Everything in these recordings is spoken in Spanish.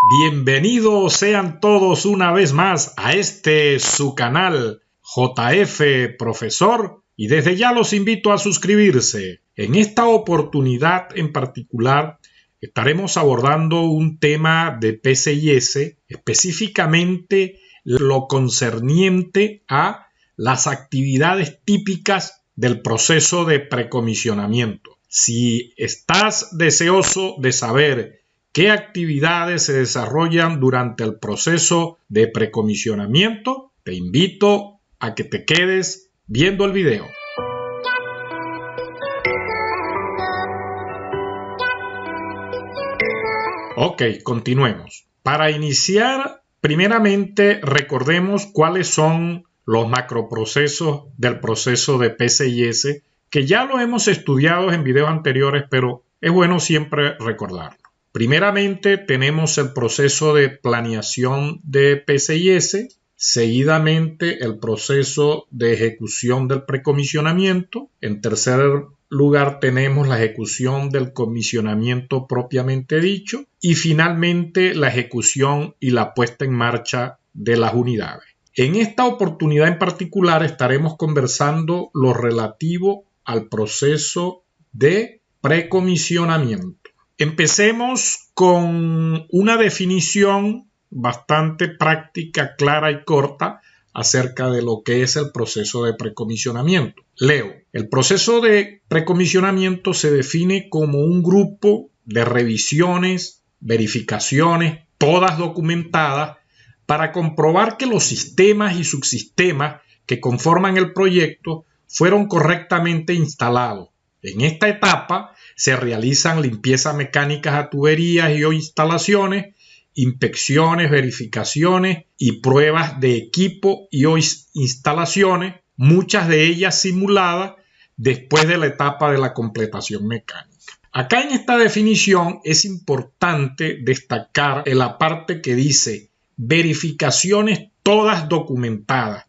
Bienvenidos sean todos una vez más a su canal JF Profesor, y desde ya los invito a suscribirse. En esta oportunidad en particular estaremos abordando un tema de PCIS, específicamente lo concerniente a las actividades típicas del proceso de precomisionamiento. Si estás deseoso de saber ¿qué actividades se desarrollan durante el proceso de precomisionamiento? Te invito a que te quedes viendo el video. Ok, continuemos. Para iniciar, primeramente recordemos cuáles son los macroprocesos del proceso de PCIS, que ya lo hemos estudiado en videos anteriores, pero es bueno siempre recordarlo. Primeramente tenemos el proceso de planeación de PCIS, seguidamente el proceso de ejecución del precomisionamiento. En tercer lugar tenemos la ejecución del comisionamiento propiamente dicho y finalmente la ejecución y la puesta en marcha de las unidades. En esta oportunidad en particular estaremos conversando lo relativo al proceso de precomisionamiento. Empecemos con una definición bastante práctica, clara y corta acerca de lo que es el proceso de precomisionamiento. Leo: el proceso de precomisionamiento se define como un grupo de revisiones, verificaciones, todas documentadas, para comprobar que los sistemas y subsistemas que conforman el proyecto fueron correctamente instalados. En esta etapa se realizan limpiezas mecánicas a tuberías y o instalaciones, inspecciones, verificaciones y pruebas de equipo y o instalaciones, muchas de ellas simuladas después de la etapa de la completación mecánica. Acá en esta definición es importante destacar en la parte que dice verificaciones todas documentadas.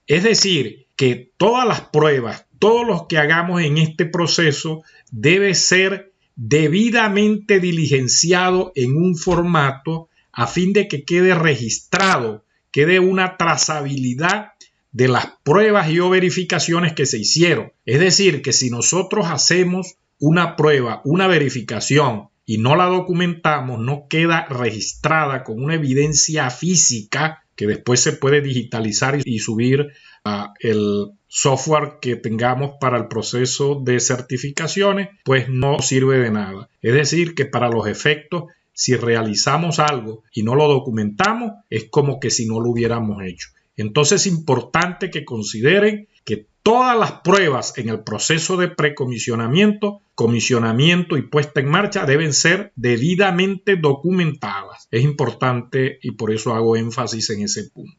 Es decir, que todas las pruebas, todo lo que hagamos en este proceso debe ser debidamente diligenciado en un formato a fin de que quede registrado, quede una trazabilidad de las pruebas y o verificaciones que se hicieron. Es decir, que si nosotros hacemos una prueba, una verificación y no la documentamos, no queda registrada con una evidencia física que después se puede digitalizar y subir a el software que tengamos para el proceso de certificaciones, pues no sirve de nada. Es decir, que para los efectos, si realizamos algo y no lo documentamos, es como que si no lo hubiéramos hecho. Entonces es importante que consideren que todas las pruebas en el proceso de precomisionamiento, comisionamiento y puesta en marcha deben ser debidamente documentadas. Es importante y por eso hago énfasis en ese punto.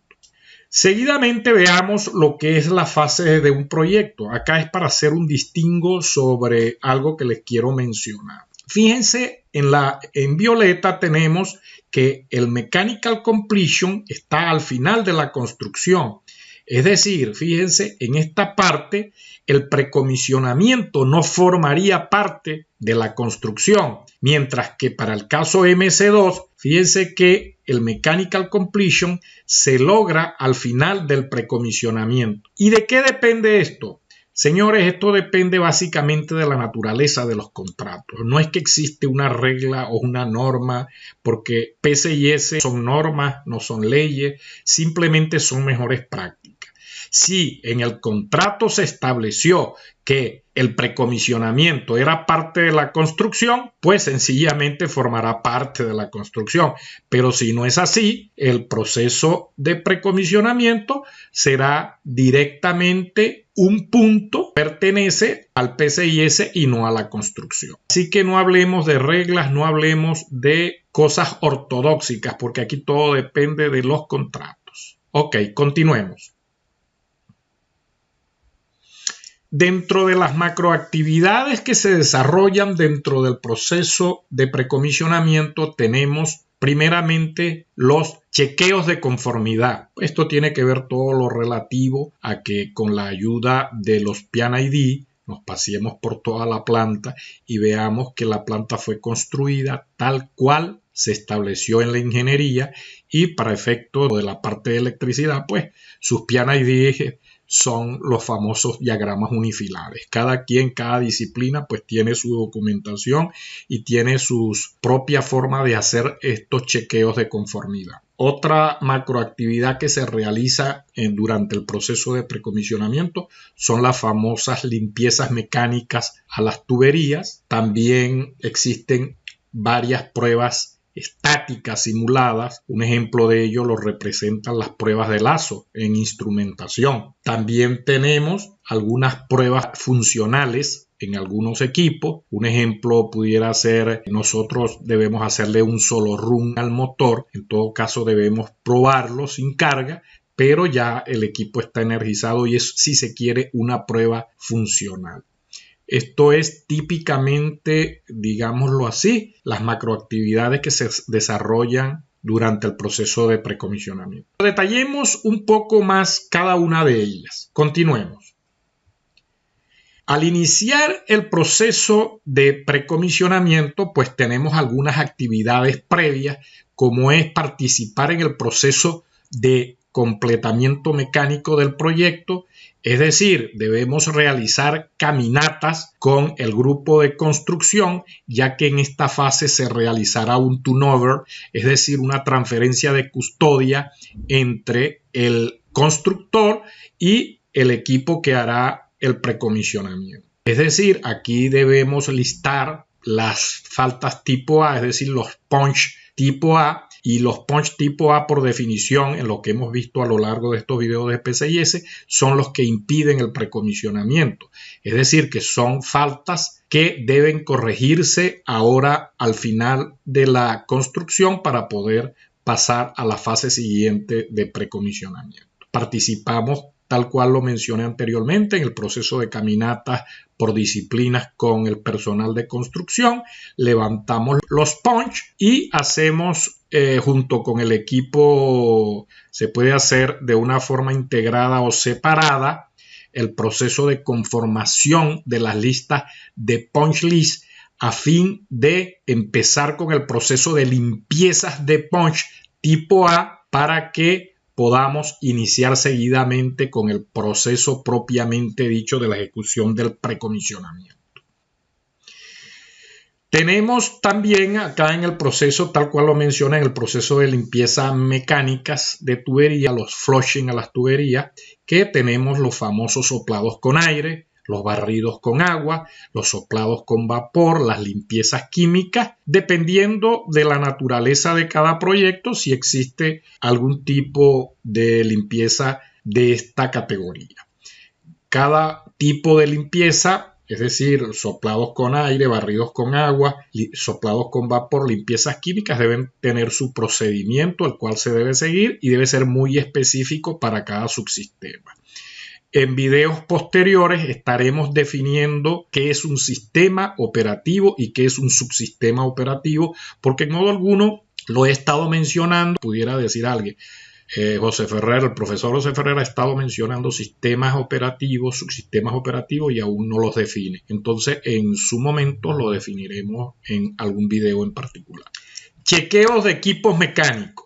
Seguidamente veamos lo que es la fase de un proyecto. Acá es para hacer un distingo sobre algo que les quiero mencionar. Fíjense, en violeta tenemos que el mechanical completion está al final de la construcción. Es decir, fíjense, en esta parte el precomisionamiento no formaría parte de la construcción, mientras que para el caso MC2, fíjense que el mechanical completion se logra al final del precomisionamiento. ¿Y de qué depende esto? Señores, esto depende básicamente de la naturaleza de los contratos. No es que existe una regla o una norma, porque PCIS son normas, no son leyes, simplemente son mejores prácticas. Si en el contrato se estableció que el precomisionamiento era parte de la construcción, pues sencillamente formará parte de la construcción. Pero si no es así, el proceso de precomisionamiento será directamente un punto, pertenece al PCIS y no a la construcción. Así que no hablemos de reglas, no hablemos de cosas ortodoxas, porque aquí todo depende de los contratos. Ok, continuemos. Dentro de las macroactividades que se desarrollan dentro del proceso de precomisionamiento tenemos primeramente los chequeos de conformidad. Esto tiene que ver todo lo relativo a que con la ayuda de los PIAN-ID nos paseemos por toda la planta y veamos que la planta fue construida tal cual se estableció en la ingeniería, y para efecto de la parte de electricidad, pues sus PID son los famosos diagramas unifilares. Cada disciplina pues tiene su documentación y tiene su propia forma de hacer estos chequeos de conformidad. Otra macroactividad que se realiza durante el proceso de precomisionamiento son las famosas limpiezas mecánicas a las tuberías. También existen varias pruebas estáticas simuladas. Un ejemplo de ello lo representan las pruebas de lazo en instrumentación. También tenemos algunas pruebas funcionales en algunos equipos. Un ejemplo pudiera ser, nosotros debemos hacerle un solo run al motor. En todo caso debemos probarlo sin carga, pero ya el equipo está energizado y es, si se quiere, una prueba funcional. Esto es típicamente, digámoslo así, las macroactividades que se desarrollan durante el proceso de precomisionamiento. Detallemos un poco más cada una de ellas. Continuemos. Al iniciar el proceso de precomisionamiento, pues tenemos algunas actividades previas, como es participar en el proceso de completamiento mecánico del proyecto. Es decir, debemos realizar caminatas con el grupo de construcción, ya que en esta fase se realizará un turnover, es decir, una transferencia de custodia entre el constructor y el equipo que hará el precomisionamiento. Es decir, aquí debemos listar las faltas tipo A, es decir, los punch tipo A. Y los punch tipo A, por definición, en lo que hemos visto a lo largo de estos videos de PCIS, son los que impiden el precomisionamiento. Es decir, que son faltas que deben corregirse ahora al final de la construcción para poder pasar a la fase siguiente de precomisionamiento. Participamos, tal cual lo mencioné anteriormente, en el proceso de caminatas por disciplinas con el personal de construcción. Levantamos los punch y hacemos junto con el equipo, se puede hacer de una forma integrada o separada, el proceso de conformación de las listas de punch list a fin de empezar con el proceso de limpiezas de punch tipo A para que podamos iniciar seguidamente con el proceso propiamente dicho de la ejecución del precomisionamiento. Tenemos también acá en el proceso, tal cual lo menciona, en el proceso de limpieza mecánicas de tubería, los flushing a las tuberías, que tenemos los famosos soplados con aire, los barridos con agua, los soplados con vapor, las limpiezas químicas, dependiendo de la naturaleza de cada proyecto, si existe algún tipo de limpieza de esta categoría. Cada tipo de limpieza, es decir, soplados con aire, barridos con agua, soplados con vapor, limpiezas químicas, deben tener su procedimiento, el cual se debe seguir y debe ser muy específico para cada subsistema. En videos posteriores estaremos definiendo qué es un sistema operativo y qué es un subsistema operativo, porque en modo alguno lo he estado mencionando. Pudiera decir alguien, José Ferrer, el profesor José Ferrer ha estado mencionando sistemas operativos, subsistemas operativos y aún no los define. Entonces, en su momento lo definiremos en algún video en particular. Chequeos de equipos mecánicos.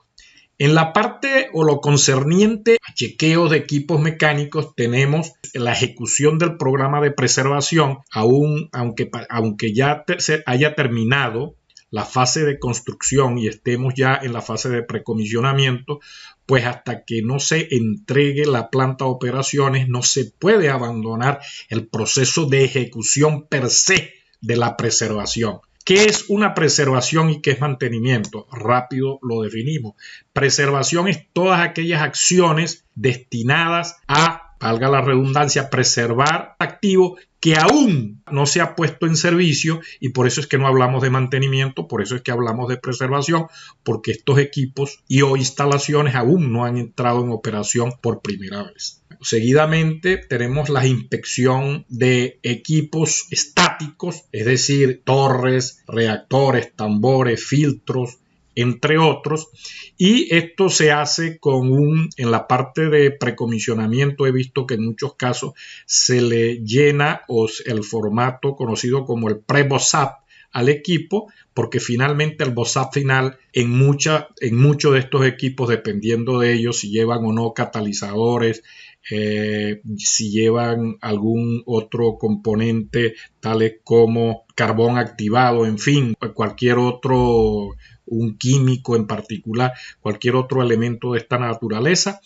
En la parte o lo concerniente a chequeos de equipos mecánicos tenemos la ejecución del programa de preservación, aunque ya se haya terminado la fase de construcción y estemos ya en la fase de precomisionamiento, pues hasta que no se entregue la planta a operaciones no se puede abandonar el proceso de ejecución per se de la preservación. ¿Qué es una preservación y qué es mantenimiento? Rápido lo definimos. Preservación es todas aquellas acciones destinadas a, valga la redundancia, preservar activo que aún no se ha puesto en servicio, y por eso es que no hablamos de mantenimiento, por eso es que hablamos de preservación, porque estos equipos y o instalaciones aún no han entrado en operación por primera vez. Seguidamente tenemos la inspección de equipos estáticos, es decir, torres, reactores, tambores, filtros, entre otros, y esto se hace en la parte de precomisionamiento. He visto que en muchos casos se le llena el formato conocido como el PREBOSAP al equipo, porque finalmente el BOSAP final en muchos de estos equipos, dependiendo de ellos si llevan o no catalizadores, si llevan algún otro componente tales como carbón activado, en fin, cualquier otro, un químico en particular, cualquier otro elemento de esta naturaleza,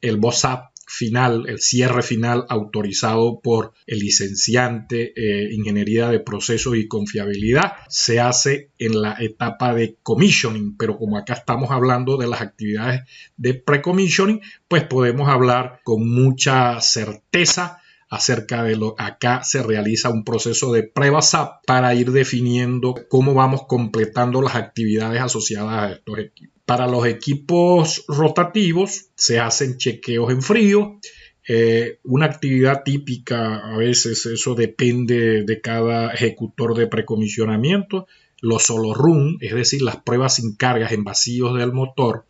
el BOSAP final, el cierre final autorizado por el licenciante Ingeniería de Procesos y Confiabilidad, se hace en la etapa de commissioning, pero como acá estamos hablando de las actividades de pre-commissioning, pues podemos hablar con mucha certeza acerca de lo acá se realiza un proceso de pre-BOSAP para ir definiendo cómo vamos completando las actividades asociadas a estos equipos. Para los equipos rotativos se hacen chequeos en frío. Una actividad típica, a veces eso depende de cada ejecutor de precomisionamiento, los solo run, es decir, las pruebas sin cargas en vacíos del motor,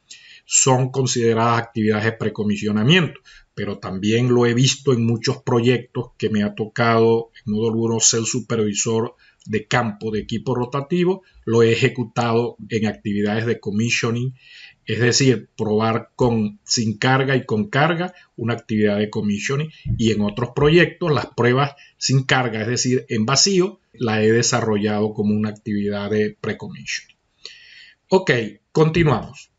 son consideradas actividades de precomisionamiento, pero también lo he visto en muchos proyectos que me ha tocado en modo alguno ser supervisor de campo de equipo rotativo, lo he ejecutado en actividades de commissioning, es decir, probar sin carga y con carga una actividad de commissioning, y en otros proyectos las pruebas sin carga, es decir, en vacío, la he desarrollado como una actividad de pre-commissioning. Ok, continuamos.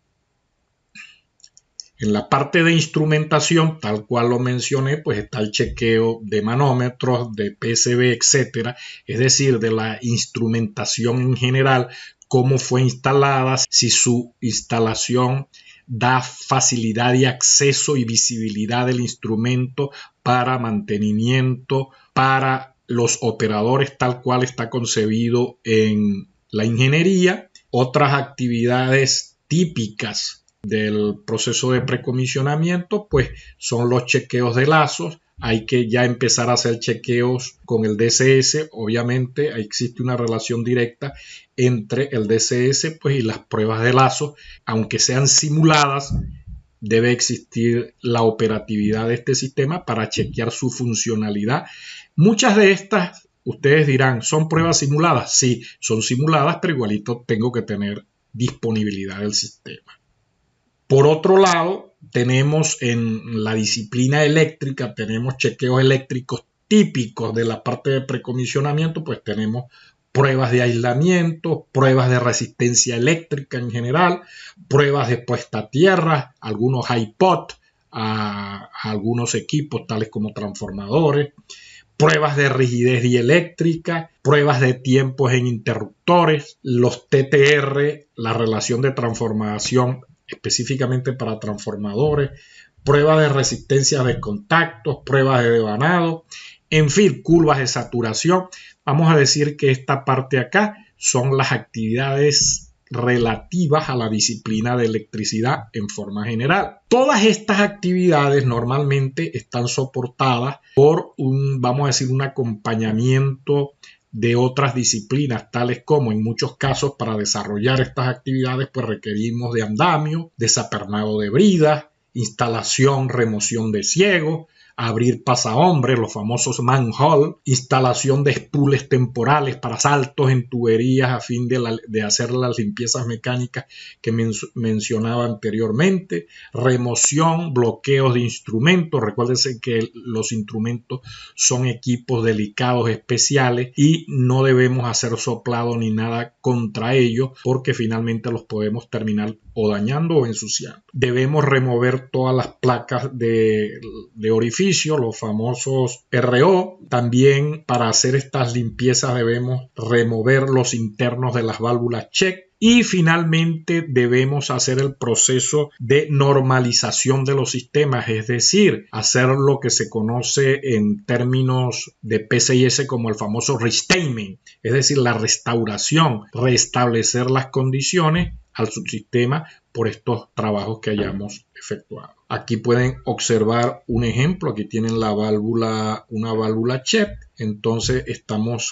En la parte de instrumentación, tal cual lo mencioné, pues está el chequeo de manómetros, de PCB, etcétera, es decir, de la instrumentación en general, cómo fue instalada, si su instalación da facilidad de acceso y visibilidad del instrumento para mantenimiento, para los operadores, tal cual está concebido en la ingeniería. Otras actividades típicas del proceso de precomisionamiento, pues son los chequeos de lazos. Hay que ya empezar a hacer chequeos con el DCS. Obviamente existe una relación directa entre el DCS pues, y las pruebas de lazos. Aunque sean simuladas, debe existir la operatividad de este sistema para chequear su funcionalidad. Muchas de estas, ustedes dirán, ¿son pruebas simuladas? Sí, son simuladas, pero igualito tengo que tener disponibilidad del sistema. Por otro lado, tenemos en la disciplina eléctrica, tenemos chequeos eléctricos típicos de la parte de precomisionamiento, pues tenemos pruebas de aislamiento, pruebas de resistencia eléctrica en general, pruebas de puesta a tierra, algunos iPod a algunos equipos tales como transformadores, pruebas de rigidez dieléctrica, pruebas de tiempos en interruptores, los TTR, la relación de transformación específicamente para transformadores, pruebas de resistencia de contactos, pruebas de devanado, en fin, curvas de saturación. Vamos a decir que esta parte acá son las actividades relativas a la disciplina de electricidad en forma general. Todas estas actividades normalmente están soportadas por vamos a decir, un acompañamiento de otras disciplinas, tales como en muchos casos para desarrollar estas actividades pues requerimos de andamio, desapernado de bridas, instalación, remoción de ciegos, abrir pasahombres, los famosos manhole, instalación de spools temporales para saltos en tuberías a fin de hacer las limpiezas mecánicas que mencionaba anteriormente, remoción, bloqueos de instrumentos. Recuérdense que los instrumentos son equipos delicados especiales y no debemos hacer soplado ni nada contra ellos porque finalmente los podemos terminar o dañando o ensuciando. Debemos remover todas las placas de orificio, los famosos RO. También para hacer estas limpiezas debemos remover los internos de las válvulas check. Y finalmente debemos hacer el proceso de normalización de los sistemas, es decir, hacer lo que se conoce en términos de PCIS como el famoso restatement, es decir, la restauración, restablecer las condiciones al subsistema por estos trabajos que hayamos efectuado. Aquí pueden observar un ejemplo, aquí tienen una válvula check. Entonces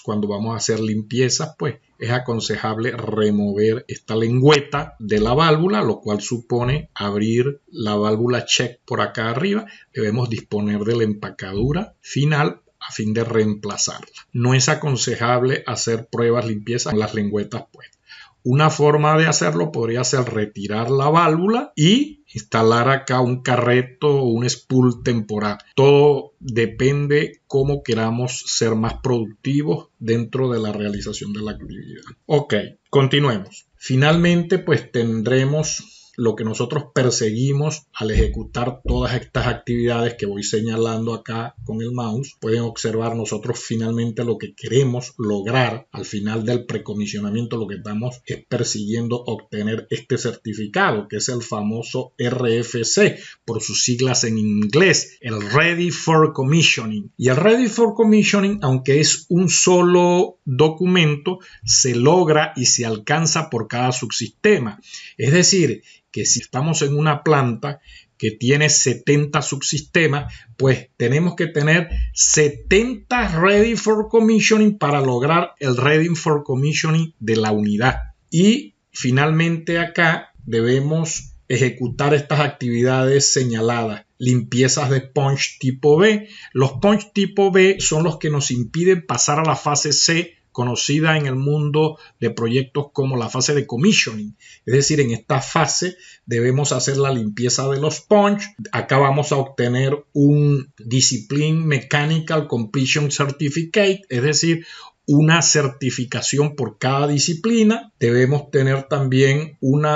cuando vamos a hacer limpiezas, pues es aconsejable remover esta lengüeta de la válvula, lo cual supone abrir la válvula check por acá arriba. Debemos disponer de la empacadura final a fin de reemplazarla. No es aconsejable hacer pruebas limpiezas con las lengüetas puestas. Una forma de hacerlo podría ser retirar la válvula y instalar acá un carreto o un spool temporal. Todo depende cómo queramos ser más productivos dentro de la realización de la actividad. Ok, continuemos. Finalmente, pues tendremos lo que nosotros perseguimos al ejecutar todas estas actividades que voy señalando acá con el mouse. Pueden observar nosotros finalmente lo que queremos lograr al final del precomisionamiento. Lo que estamos es persiguiendo obtener este certificado, que es el famoso RFC, por sus siglas en inglés, el Ready for Commissioning. Y el Ready for Commissioning, aunque es un solo documento, se logra y se alcanza por cada subsistema. Es decir, que si estamos en una planta que tiene 70 subsistemas, pues tenemos que tener 70 Ready for Commissioning para lograr el Ready for Commissioning de la unidad. Y finalmente acá debemos ejecutar estas actividades señaladas. Limpiezas de punch tipo B. Los punch tipo B son los que nos impiden pasar a la fase C, conocida en el mundo de proyectos como la fase de commissioning. Es decir, en esta fase debemos hacer la limpieza de los punch. Acá vamos a obtener un Discipline Mechanical Completion Certificate, es decir, una certificación por cada disciplina. Debemos tener también un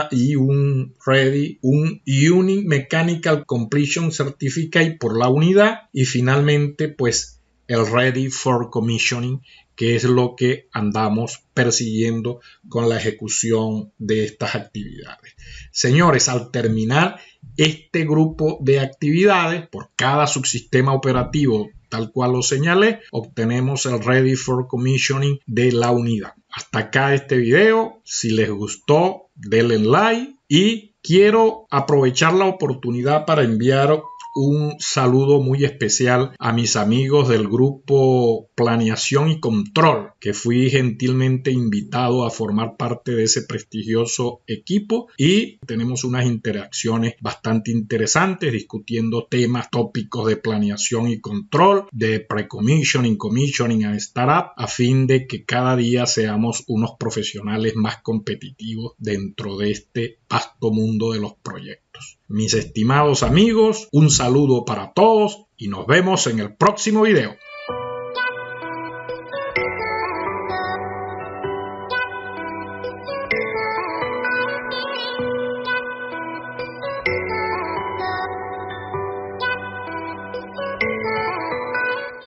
Unit Mechanical Completion Certificate por la unidad. Y finalmente, pues, el Ready for Commissioning, que es lo que andamos persiguiendo con la ejecución de estas actividades. Señores, al terminar este grupo de actividades por cada subsistema operativo, tal cual lo señalé, obtenemos el Ready for Commissioning de la unidad. Hasta acá este video. Si les gustó, denle like, y quiero aprovechar la oportunidad para enviar un saludo muy especial a mis amigos del grupo Planeación y Control, que fui gentilmente invitado a formar parte de ese prestigioso equipo, y tenemos unas interacciones bastante interesantes discutiendo temas, tópicos de planeación y control, de pre-commissioning, commissioning and startup, a fin de que cada día seamos unos profesionales más competitivos dentro de este vasto mundo de los proyectos. Mis estimados amigos, un saludo para todos y nos vemos en el próximo video.